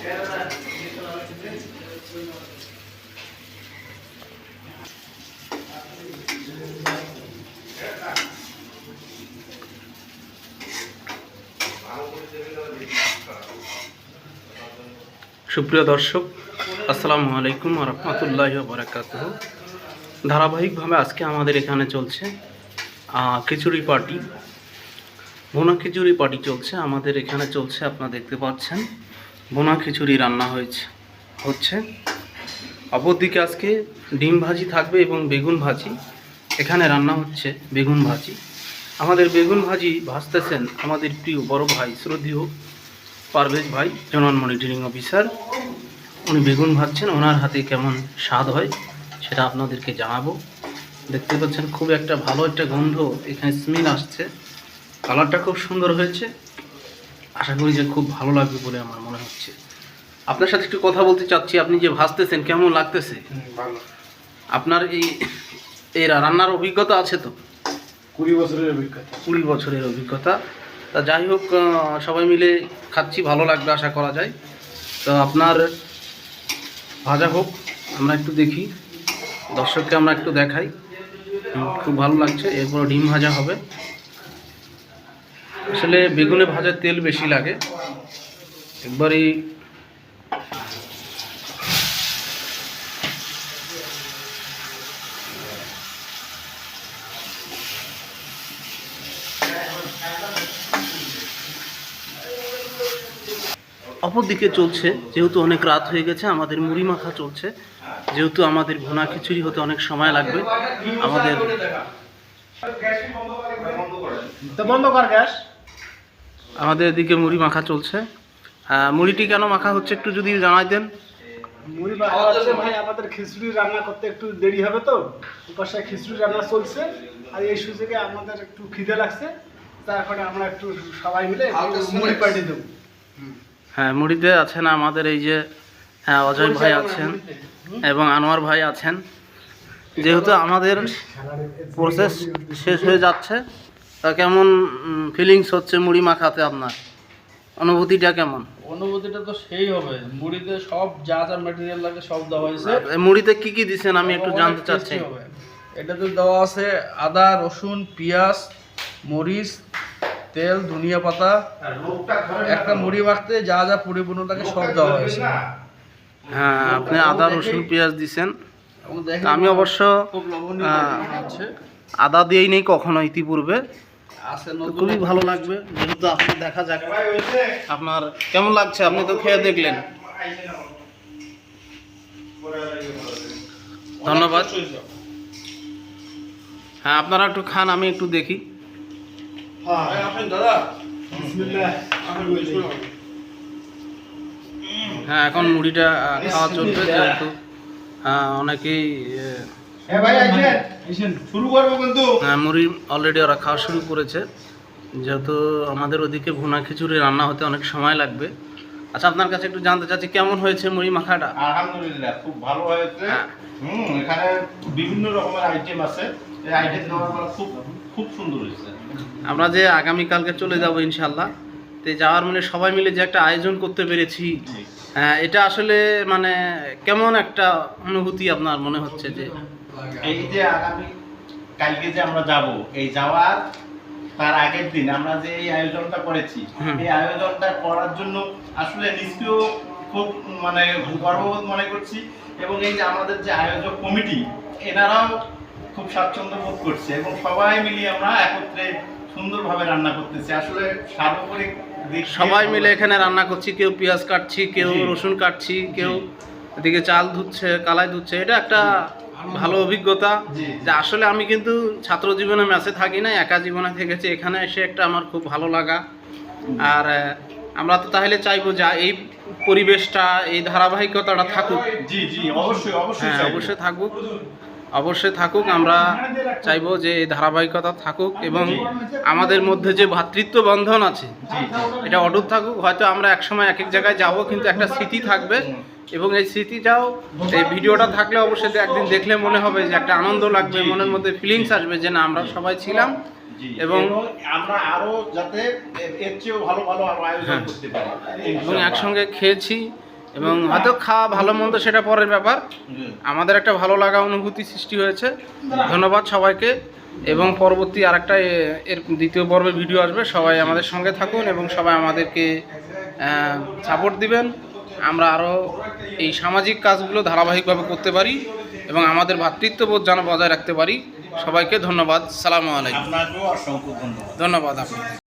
সুপ্রিয় দর্শক, আসসালামু আলাইকুম ওয়া রাহমাতুল্লাহি ওয়া বারাকাতুহু। ধারাবাহিকভাবে আজকে আমাদের এখানে চলছে খিচুড়ি পার্টি, ভুনা খিচুড়ি পার্টি চলছে আমাদের এখানে চলছে। আপনারা দেখতে পাচ্ছেন ভুনা খিচুড়ি রান্না হচ্ছে। অপরদিকে আজকে ডিম ভাজি থাকবে এবং বেগুন ভাজি। এখানে রান্না হচ্ছে বেগুন ভাজি। আমাদের বেগুন ভাজি ভাজতেছেন আমাদের প্রিয় বড় ভাই শ্রদ্ধেয় পারভেজ ভাই, জোনাল মনিটরিং অফিসার। উনি বেগুন ভাজছেন, ওনার হাতে কেমন স্বাদ হয় সেটা আপনাদেরকে জানাবো। দেখতে পাচ্ছেন খুব একটা ভালো একটা গন্ধ এখানে স্মেল আসছে, কালারটা খুব সুন্দর হয়েছে। আশা করি যে খুব ভালো লাগবে বলে আমার মনে হচ্ছে। আপনার সাথে একটু কথা বলতে চাচ্ছি, আপনি যে ভাজতেছেন কেমন লাগতেছে? আপনার এই রান্নার অভিজ্ঞতা আছে তো? 20 বছরের অভিজ্ঞতা। 20 বছরের অভিজ্ঞতা। তা যাই হোক, সবাই মিলে খাচ্ছি, ভালো লাগবে আশা করা যায়। তো আপনার ভাজা হোক, আমরা একটু দেখি, দর্শককে আমরা একটু দেখাই। খুব ভালো লাগছে। এরপর ডিম ভাজা হবে। আসলে বেগুনে ভাজার তেল বেশি লাগে একবারই। অপরদিকে চলছে, যেহেতু অনেক রাত হয়ে গেছে, আমাদের মুড়ি মাখা চলছে। যেহেতু আমাদের ভুনা খিচুড়ি হতে অনেক সময় লাগবে, আমাদের এদিকে মুড়ি মাখা চলছে। মুড়িটি কেন মাখা হচ্ছে একটু যদি জানাই দেন। মুড়ি মাখা হচ্ছে ভাই, আমাদের খিচুড়ি রান্না করতে একটু দেরি হবে, তো পাশে খিচুড়ি রান্না চলছে। আর এই সুযোগে আমাদের একটু খিদে লাগছে, তারপরে আমরা একটু সবাই মিলে মুড়ি পার্টি দেবো। হ্যাঁ, মুড়িতে আছেন আমাদের এই যে অজয় ভাই আছেন এবং আনোয়ার ভাই আছেন। যেহেতু আমাদের প্রসেস শেষ হয়ে যাচ্ছে, তা কেমন ফিলিংস হচ্ছে মুড়ি মাখাতে? আপনার অনুভূতিটা কেমন? অনুভূতিটা তো সেই হবে। মুড়িতে সব যা যা ম্যাটেরিয়াল লাগে সব দেওয়া হয়েছে। মুড়িতে কি কি দিচ্ছেন আমি একটু জানতে চাচ্ছি। এটাতে দেওয়া আছে আদা, রসুন, পেঁয়াজ, মরিচ, তেল, ধনিয়া পাতা। একটা মুড়ি মাখতে যা যা পরিপূর্ণ লাগে সব দেওয়া হয়েছে। হ্যাঁ, আপনি আদা, রসুন, পেঁয়াজ দিচ্ছেন। আমি অবশ্য আদা দিয়েই নেই কখনো ইতিপূর্বে। খুবই ভালো লাগবে যেহেতু আপনি দেখা যাক আপনার কেমন লাগছে। আপনি তো খেয়ে দেখলেন। ধন্যবাদ। হ্যাঁ, আপনারা একটু খান, আমি একটু দেখি। হ্যাঁ, এখন মুড়িটা খাওয়া চলবে, যেহেতু অনেকেই মুড়ি অলরেডি ওরা খাওয়া শুরু করেছে। যেহেতু আমাদের ওদিকে ভুনা খিচুড়ি রান্না হতে অনেক সময় লাগবে। আচ্ছা, আপনার কাছে একটু জানতে চাচ্ছি কেমন হয়েছে মুড়ি মাখাটা? আলহামদুলিল্লাহ, খুব ভালো হয়েছে। এখানে বিভিন্ন রকমের আইটেম আছে, এই আইটেমগুলো খুব খুব সুন্দর হয়েছে। আমরা যে আগামীকালকে চলে যাব ইনশাল্লাহ, তো যাওয়ার মানে সবাই মিলে যে একটা আয়োজন করতে পেরেছি, এটা আসলে মানে কেমন একটা অনুভূতি আপনার মনে হচ্ছে? যে এই যে আগামী কালকে যে আমরা যাব, এই যাওয়ার তার আগের দিন আমরা যে এই আয়োজনটা করেছি, এই আয়োজনটা করার জন্য আসলে নিজেও খুব মানে গর্ববোধ মনে করছি। এবং এই যে আমাদের যে আয়োজক কমিটি, এনারাও খুব স্বাচ্ছন্দ্য বোধ করছে এবং সবাই মিলিয়ে আমরা একত্রে সুন্দরভাবে রান্না করতেছি। আসলে সার্বক্ষণিক সবাই মিলে এখানে রান্না করছি, কেউ পেঁয়াজ কাটছি, কেউ রসুন কাটছি, কেউ এদিকে চাল ধুচ্ছে, কালাই ধুচ্ছে। এটা একটা ভালো অভিজ্ঞতা। যে আসলে আমি কিন্তু ছাত্র জীবনে মেসে থাকি না, একা জীবনে থেকেছি। এখানে এসে একটা আমার খুব ভালো লাগা। আর আমরা তো তাহলে চাইবো যে এই পরিবেশটা, এই ধারাবাহিকতাটা থাকুক। জি জি, অবশ্যই অবশ্যই, হ্যাঁ, অবশ্যই থাকুক। আমরা চাইবো যে এই ধারাবাহিকতা থাকুক এবং আমাদের মধ্যে যে ভ্রাতৃত্ব বন্ধন আছে এটা অটুট থাকুক। হয়তো আমরা একসময় এক এক জায়গায় যাব, কিন্তু একটা স্মৃতি থাকবে এবং এই স্মৃতিটাও, এই ভিডিওটা থাকলে অবশ্যই একদিন দেখলে মনে হবে যে একটা আনন্দ লাগবে, মনের মধ্যে ফিলিংস আসবে যে না, আমরা সবাই ছিলাম এবং আমরা আরো যাতে এর চেয়েও ভালো ভালো আয়োজন করতে পারি এবং একসঙ্গে খেয়েছি এবং হয়তো খাওয়া ভালো মন্দ সেটা পরের ব্যাপার, আমাদের একটা ভালো লাগা অনুভূতি সৃষ্টি হয়েছে। ধন্যবাদ সবাইকে, এবং পরবর্তী আরেকটা এর দ্বিতীয় পর্বে ভিডিও আসবে। সবাই আমাদের সঙ্গে থাকুন এবং সবাই আমাদেরকে সাপোর্ট দিবেন, আমরা আরও এই সামাজিক কাজগুলো ধারাবাহিকভাবে করতে পারি এবং আমাদের ভ্রাতৃত্ববোধ যেন বজায় রাখতে পারি। সবাইকে ধন্যবাদ। সালামু আলাইকুম। আপনাকেও অসংখ্য ধন্যবাদ। ধন্যবাদ আপনাদের।